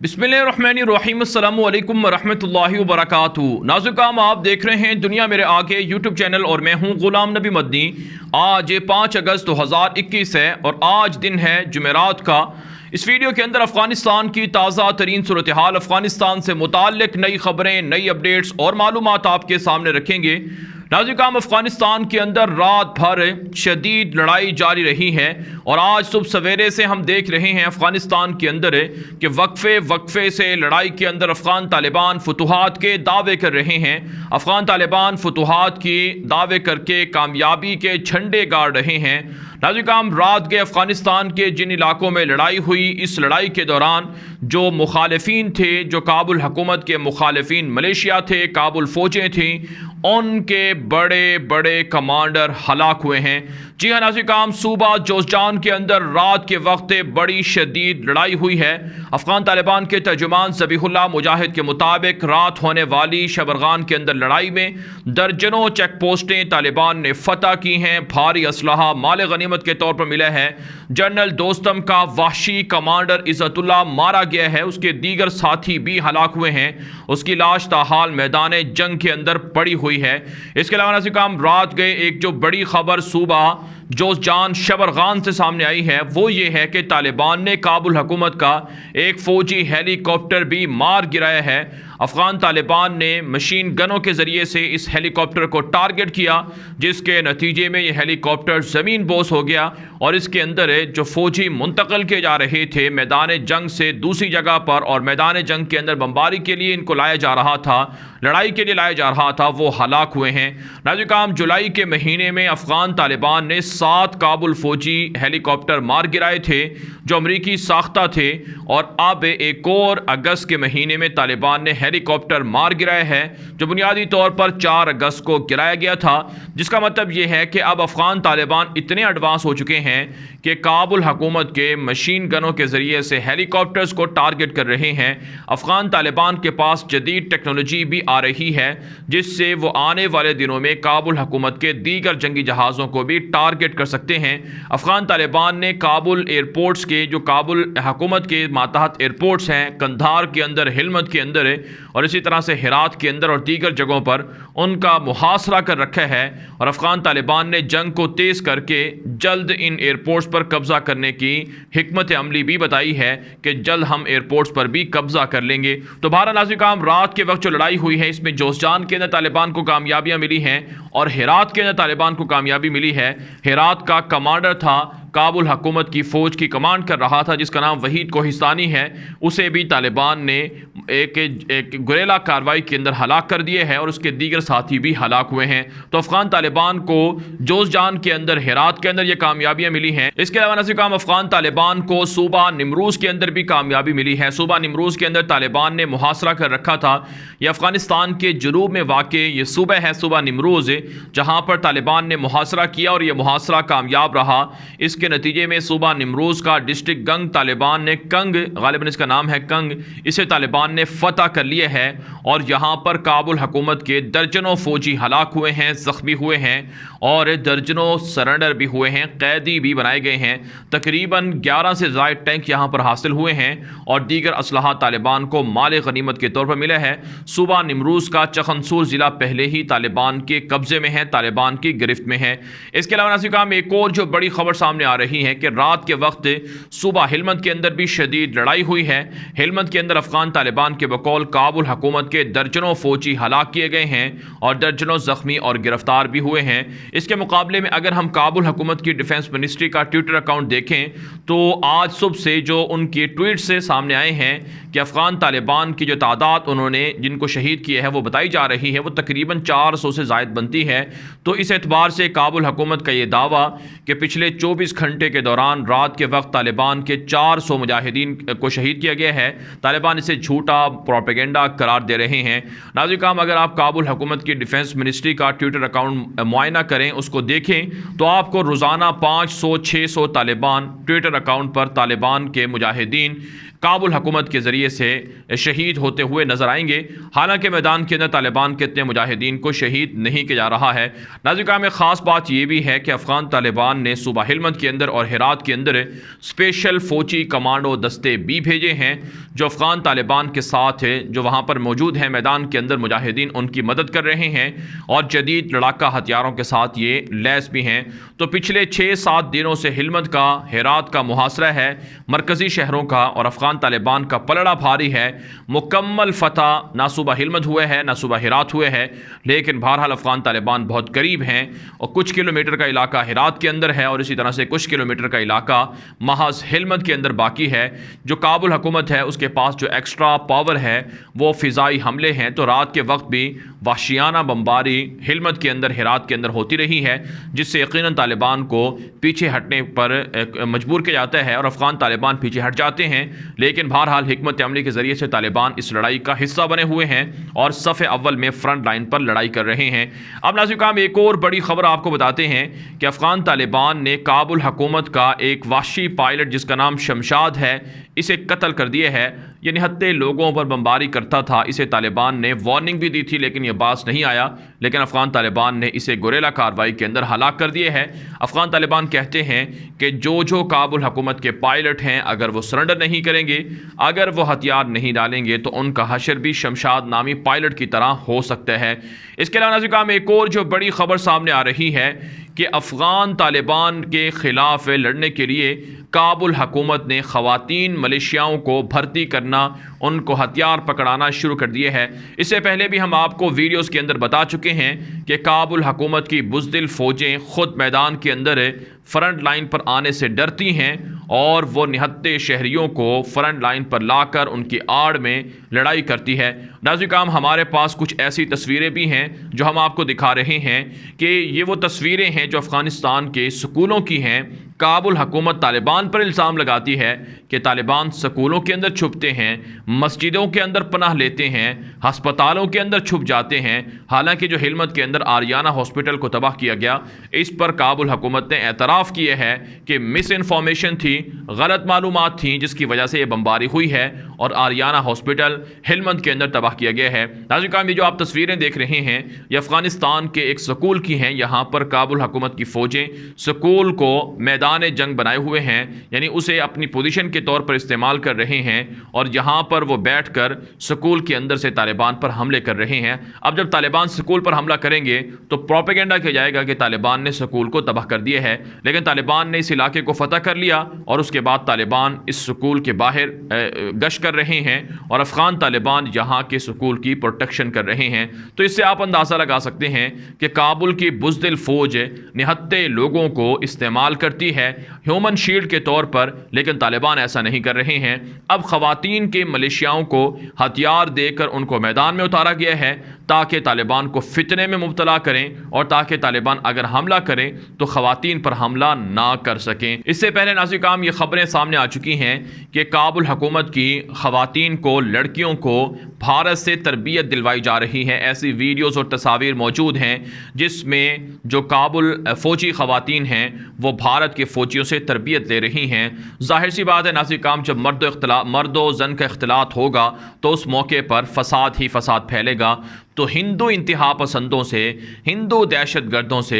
बिस्मिल्लाहिर्रहमानिर्रहीम अस्सलामु अलैकुम वरहमतुल्लाहि वबरकातुहू। नाज़िर आप देख रहे हैं दुनिया मेरे आगे यूट्यूब चैनल और मैं हूं गुलाम नबी मदनी। आज 5 अगस्त 2021 है और आज दिन है जुमेरात का। इस वीडियो के अंदर अफ़गानिस्तान की ताज़ा तरीन सूरत हाल, अफ़गानिस्तान से मुताल्लिक़ नई ख़बरें, नई अपडेट्स और मालूमात आपके सामने रखेंगे। नाज़िर अफ़गानिस्तान के अंदर रात भर शदीद लड़ाई जारी रही है और आज सुबह सवेरे से हम देख रहे हैं अफ़गानिस्तान के अंदर कि वक्फे से लड़ाई के अंदर अफ़गान तालिबान फतूहात के दावे कर रहे हैं। अफ़गान तालिबान फतूहात की दावे करके कामयाबी के झंडे गाड़ रहे हैं। नाज़िर रात के अफ़गानिस्तान के जिन इलाकों में लड़ाई हुई, इस लड़ाई के दौरान जो मुखालिफिन थे, जो काबुल हुकूमत के मुखालिफिन मलेशिया थे, काबुल फ़ौजें थीं, उनके बड़े बड़े कमांडर हलाक हुए हैं। जी हाँ नाज़िर सूबा जोज़जान के अंदर रात के वक्त बड़ी शदीद लड़ाई हुई है। अफ़गान तालिबान के तर्जुमान ज़बीहुल्लाह मुजाहिद के मुताबिक रात होने वाली शबरगान के अंदर लड़ाई में दर्जनों चेक पोस्टें तालिबान ने फतह की हैं। भारी असलहा माल गनीमत के तौर पर मिला है। जनरल दोस्तम का वहशी कमांडर इज़्ज़तुल्लाह मारा गया है, उसके दीगर साथी भी हलाक हुए हैं। उसकी लाश ताहाल मैदान जंग के अंदर पड़ी हुई है। इसके अलावा नाज़िर रात गए एक जो बड़ी खबर सूबा जोज़जान शबरगान से सामने आई है वो ये है कि तालिबान ने काबुल हुकूमत का एक फ़ौजी हेलीकॉप्टर भी मार गिराया है। अफ़गान तालिबान ने मशीन गनों के ज़रिए से इस हेलीकॉप्टर को टारगेट किया, जिसके नतीजे में यह हेलीकॉप्टर ज़मीन बोस हो गया और इसके अंदर जो फ़ौजी मुंतकिल किए जा रहे थे मैदान जंग से दूसरी जगह पर, और मैदान जंग के अंदर बमबारी के लिए इनको लाया जा रहा था, लड़ाई के लिए लाया जा रहा था, वो हलाक हुए हैं। नाज़िर जुलाई के महीने में अफ़गान तालिबान ने 7 काबुल फ़ौजी हेलीकॉप्टर मार गिराए थे जो अमरीकी साख्ता थे, और अब एक और अगस्त के महीने में तालिबान ने हेलीकॉप्टर मार गिराया है जो बुनियादी तौर पर 4 अगस्त को गिराया गया था। जिसका मतलब यह है कि अब अफ़गान तालिबान इतने एडवांस हो चुके हैं कि काबुल हुकूमत के मशीन गनों के ज़रिए से हेलीकॉप्टर्स को टारगेट कर रहे हैं। अफ़गान तालिबान के पास जदीद टेक्नोलॉजी भी आ रही है जिससे वो आने वाले दिनों में काबुल हुकूमत के दीगर जंगी जहाज़ों को भी टारगेट कर सकते हैं। अफ़गान तालिबान ने काबुल एयरपोर्ट्स के, जो काबुल हुकूमत के मातहत एयरपोर्ट्स हैं, कंधार के अंदर, हिलमत के अंदर और इसी तरह से हिरात के अंदर और दीगर जगहों पर उनका मुहासरा कर रखा है। और अफ़गान तालिबान ने जंग को तेज़ करके जल्द इन एयरपोर्ट्स पर कब्ज़ा करने की हिकमत अमली भी बताई है कि जल्द हम एयरपोर्ट्स पर भी कब्ज़ा कर लेंगे। तो बहरहाल नाज़िर रात के वक्त जो लड़ाई हुई है इसमें जोज़जान के अंदर तालिबान को कामयाबियाँ मिली हैं और हिरात के अंदर तालिबान को कामयाबी मिली है। हिरात का कमांडर था, काबुल हुकूमत की फ़ौज की कमांड कर रहा था, जिसका नाम वहीद कोहिस्तानी है, उसे भी तालिबान ने एक गुरेला कार्रवाई के अंदर हलाक कर दिए है और उसके दीगर साथी भी हलाक हुए हैं। तो अफ़गान तालिबान को जोज़जान के अंदर, हिरात के अंदर ये कामयाबियाँ मिली हैं। इसके अलावा नाज़िर अफ़गान तालिबान को सूबा निमरूज़ के अंदर भी कामयाबी मिली है। सूबा निमरूज़ के अंदर तालिबान ने मुहासरा कर रखा था। यह अफ़गानिस्तान के जुनूब में वाक़े ये सूबा है, सूबा निमरूज़, जहाँ पर तालिबान ने मुहासरा किया और यह मुहासरा कामयाब रहा। इसके नतीजे में सूबा निमरूज़ का डिस्ट्रिक्ट गंग तालिबान ने, कंग गालिबन इसका नाम है कंग, इसे तालिबान ने फतह कर लिया है और यहाँ पर काबुल हुकूमत के दर्जनों फ़ौजी हलाक हुए हैं, ज़ख्मी हुए हैं और दर्जनों सरेंडर भी हुए हैं, कैदी भी बनाए गए हैं। तकरीबन 11 से ज़ायद टैंक यहाँ पर हासिल हुए हैं और दीगर असलहा तालिबान को माल गनीमत के तौर पर मिला है। सूबा निमरूज़ का चखनसूर ज़िला पहले ही तालिबान के कब्ज़े में है, तालिबान की गिरफ्त में है। इसके अलावा नाज़िर एक और जो बड़ी खबर सामने आ रही है कि रात के वक्त सूबा हिलमत के अंदर भी शदीद लड़ाई हुई है। हिलमत के अंदर अफ़गान तालिबान के बकौल काबुल हुकूमत के दर्जनों फ़ौजी हलाक किए गए हैं और दर्जनों ज़ख्मी और गिरफ्तार भी हुए हैं। इसके मुकाबले में अगर हम काबुल हुकूमत की डिफेंस मिनिस्ट्री का ट्विटर अकाउंट देखें तो आज सुबह से जो उनके ट्वीट से सामने आए हैं कि अफ़गान तालिबान की जो तादाद उन्होंने जिनको शहीद किए हैं वो बताई जा रही है वो तकरीबन 400 से ज़ायद बनती है। तो इस एतबार से काबुल हुकूमत का ये दावा कि पिछले 24 घंटे के दौरान रात के वक्त तालिबान के 400 मुजाहिदीन को शहीद किया गया है, तालिबान इसे झूठा प्रोपेगेंडा करार दे रहे हैं। नाज़िर अगर आप काबुल हुकूमत की डिफेंस मिनिस्ट्री का ट्विटर अकाउंट मुआयना करें, उसको देखें तो आपको रोज़ाना 500-600 तालिबान ट्विटर अकाउंट पर तालिबान के मुजाहिदीन काबुल हुकूमत के ज़रिए से शहीद होते हुए नज़र आएंगे। हालांकि मैदान के अंदर तालिबान के इतने मुजाहिदीन को शहीद नहीं किया जा रहा है। नाज़रीन में ख़ास बात यह भी है कि अफ़गान तालिबान ने सूबा हिलमंद के अंदर और हेरात के अंदर स्पेशल फ़ौजी कमांडो दस्ते भी भेजे हैं जो अफ़गान तालिबान के साथ जो वहाँ पर मौजूद हैं मैदान के अंदर मुजाहिदीन उनकी मदद कर रहे हैं और जदीद लड़ाका हथियारों के साथ ये लैस भी हैं। तो पिछले 6-7 दिनों से हिलमंद का, हेरात का मुहासरा है, मरकज़ी शहरों का, और अफ़गान तालिबान का पलड़ा भारी है। मुकम्मल फ़तह ना सूबा हिलमंद हुए है ना सूबा हेरात हुए है, लेकिन बहरहाल अफ़गान तालिबान बहुत करीब हैं और कुछ किलोमीटर का इलाका हेरात के अंदर है और इसी तरह से कुछ किलोमीटर का इलाका महज हिलमंद के अंदर बाकी है। जो काबुल हुकूमत है उसके पास जो एक्स्ट्रा पावर है वो फ़िज़ाई हमले हैं। तो रात के वक्त भी वहशियाना बमबारी हिलमंद के अंदर, हेरात के अंदर होती रही है, जिससे यकीनन तालिबान को पीछे हटने पर मजबूर किया जाता है और अफ़गान तालिबान पीछे हट जाते हैं। लेकिन बहरहाल हिकमत अमली के ज़रिए से तालिबान इस लड़ाई का हिस्सा बने हुए हैं और सफ़े अव्वल में फ्रंट लाइन पर लड़ाई कर रहे हैं। अब नाज़रीन एक और बड़ी खबर आपको बताते हैं कि अफ़गान तालिबान ने काबुल हुकूमत का एक वहशी पायलट जिसका नाम शमशाद है, इसे कत्ल कर दिए है। ये निहत्ते लोगों पर बमबारी करता था। इसे तालिबान ने वार्निंग भी दी थी लेकिन यह बास नहीं आया, लेकिन अफ़गान तालिबान ने इसे गुरेला कार्रवाई के अंदर हलाक कर दिए है। अफ़गान तालिबान कहते हैं कि जो काबुल हुकूमत के पायलट हैं अगर वो सरेंडर नहीं करेंगे, अगर वो हथियार नहीं डालेंगे तो उनका हशर भी शमशाद नामी पायलट की तरह हो सकता है। इसके अलावा नाज़रीन एक और जो बड़ी खबर सामने आ रही है कि अफ़गान तालिबान के ख़िलाफ़ लड़ने के लिए काबुल हुकूमत ने ख़वातीन मलेशियाओं को भर्ती करना, उनको हथियार पकड़ाना शुरू कर दिए है। इससे पहले भी हम आपको वीडियोस के अंदर बता चुके हैं कि काबुल हुकूमत की बुज़दिल फ़ौजें ख़ुद मैदान के अंदर फ्रंट लाइन पर आने से डरती हैं और वो निहत्ते शहरियों को फ्रंट लाइन पर लाकर उनकी आड़ में लड़ाई करती है। नाज़रीन हमारे पास कुछ ऐसी तस्वीरें भी हैं जो हम आपको दिखा रहे हैं कि ये वो तस्वीरें हैं जो अफ़गानिस्तान के स्कूलों की हैं। काबुल हुकूमत तालिबान पर इल्ज़ाम लगाती है कि तालिबान स्कूलों के अंदर छुपते हैं, मस्जिदों के अंदर पनाह लेते हैं, हस्पतालों के अंदर छुप जाते हैं। हालांकि जो हिलमंद के अंदर आरियाना हॉस्पिटल को तबाह किया गया, इस पर काबुल हुकूमत ने एतराफ़ किए है कि मिस इन्फॉर्मेशन थी, गलत मालूमात थी, जिसकी वजह से ये बमबारी हुई है और आरियाना हॉस्पिटल हिलमंद के अंदर तबाह किया गया है। नाज़रीन जो आप तस्वीरें देख रहे हैं ये अफ़गानिस्तान के एक स्कूल की हैं। यहाँ पर काबुल हुकूमत की फ़ौजें स्कूल को मैदान जंग बनाए हुए हैं, यानी उसे अपनी पोजीशन के तौर पर इस्तेमाल कर रहे हैं और यहाँ पर वो बैठकर स्कूल के अंदर से तालिबान पर हमले कर रहे हैं। अब जब तालिबान स्कूल पर हमला करेंगे तो प्रोपेगेंडा किया जाएगा कि तालिबान ने स्कूल को तबाह कर दिया है, लेकिन तालिबान ने इस इलाके को फतह कर लिया और उसके बाद तालिबान इस स्कूल के बाहर गश्त कर रहे हैं और अफ़गान तालिबान यहाँ के स्कूल की प्रोटेक्शन कर रहे हैं। तो इससे आप अंदाज़ा लगा सकते हैं कि काबुल की बुज़दिल फ़ौज निहत्ते लोगों को इस्तेमाल करती है ह्यूमन शील्ड के तौर पर, लेकिन तालिबान ऐसा नहीं कर रहे हैं। अब ख़वातीन के मलेशियाओं को हथियार देकर उनको मैदान में उतारा गया है ताकि तालिबान को फितने में मुब्तला करें और ताकि तालिबान अगर हमला करें तो ख़वातीन पर हमला ना कर सकें। इससे पहले नाज़रीन ये ख़बरें सामने आ चुकी हैं कि काबुल हुकूमत की ख़वातीन को, लड़कियों को भारत से तरबियत दिलवाई जा रही है। ऐसी वीडियोज़ और तस्वीर मौजूद हैं जिसमें जो काबुल फ़ौजी ख़वातीन हैं वो भारत के फ़ौजियों से तरबियत ले रही हैं। जाहिर सी बात है नाज़रीन जब मर्द व ज़न का इख्तिलात होगा तो उस मौके पर फ़साद ही फ़साद फैलेगा। तो हिंदू इंतहा पसंदों से, हिंदू दहशत गर्दों से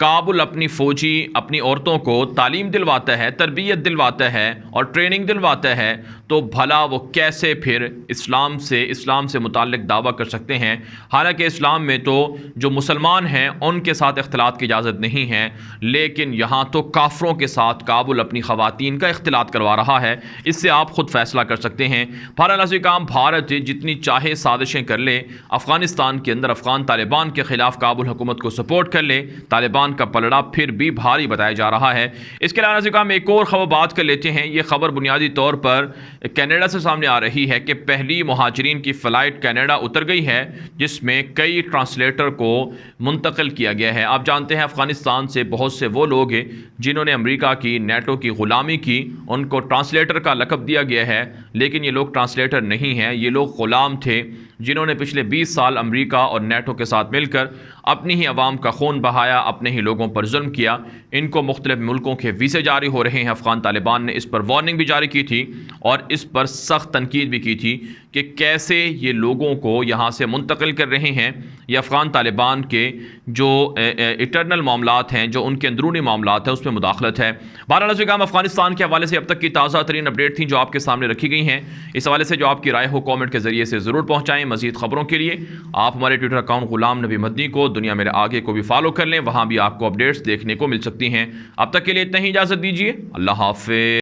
काबुल अपनी फ़ौजी, अपनी औरतों को तालीम दिलवाता है, तरबियत दिलवाता है और ट्रेनिंग दिलवाता है, तो भला वो कैसे फिर इस्लाम से मुताल्लिक़ दावा कर सकते हैं। हालांकि इस्लाम में तो जो मुसलमान हैं उनके साथ इख्तिलात की इजाज़त नहीं है, लेकिन यहाँ तो काफ़रों के साथ काबुल अपनी ख़वातीन का इख्तिलात करवा रहा है। इससे आप ख़ुद फ़ैसला कर सकते हैं। भारत जितनी चाहे साजिशें कर ले, अफ़गानिस्तान के अंदर अफ़गान तालिबान के ख़िलाफ़ काबुल हुकूमत को सपोर्ट कर ले, तालिबान का पलड़ा फिर भी भारी बताया जा रहा है। इसके अलावा हम एक और ख़बर बात कर लेते हैं। ये ख़बर बुनियादी तौर पर कनाडा से सामने आ रही है कि पहली मुहाजिरीन की फ़्लाइट कनाडा उतर गई है, जिसमें कई ट्रांसलेटर को मुंतकिल किया गया है। आप जानते हैं अफ़गानिस्तान से बहुत से वो लोग हैं जिन्होंने अमेरिका की, नेटो की ग़ुलामी की, उनको ट्रांसलेटर का लक़ब दिया गया है, लेकिन ये लोग ट्रांसलेटर नहीं हैं, ये लोग ग़ुलाम थे जिन्होंने पिछले 20 साल अमेरिका और नेटो के साथ मिलकर अपनी ही अवाम का खून बहाया, अपने ही लोगों पर जुल्म किया। इनको मुख्तलिफ मुल्कों के वीज़े जारी हो रहे हैं। अफ़गान तालिबान ने इस पर वार्निंग भी जारी की थी और इस पर सख्त तनकीद भी की थी कि कैसे ये लोगों को यहाँ से मुंतकिल कर रहे हैं। ये अफ़गान तालिबान के जो इंटरनल मामलात हैं, जो उनके अंदरूनी मामलात हैं, उसमें मुदाखलत है। बहरहाल नाज़रीन, अफ़गानिस्तान के हवाले से अब तक की ताज़ा तरीन अपडेट थी जो आपके सामने रखी गई हैं। इस हवाले से जो आपकी राय हो कॉमेंट के ज़रिए से ज़रूर पहुँचाएँ। मज़ीद ख़बरों के लिए आप हमारे ट्विटर अकाउंट ग़ुलाम नबी मदनी को दुनिया मेरे आगे को भी फॉलो कर लें, वहाँ भी आपको अपडेट्स देखने को मिल सकती हैं। अब तक के लिए इतना ही, इजाज़त दीजिए। अल्लाह हाफ़िज़।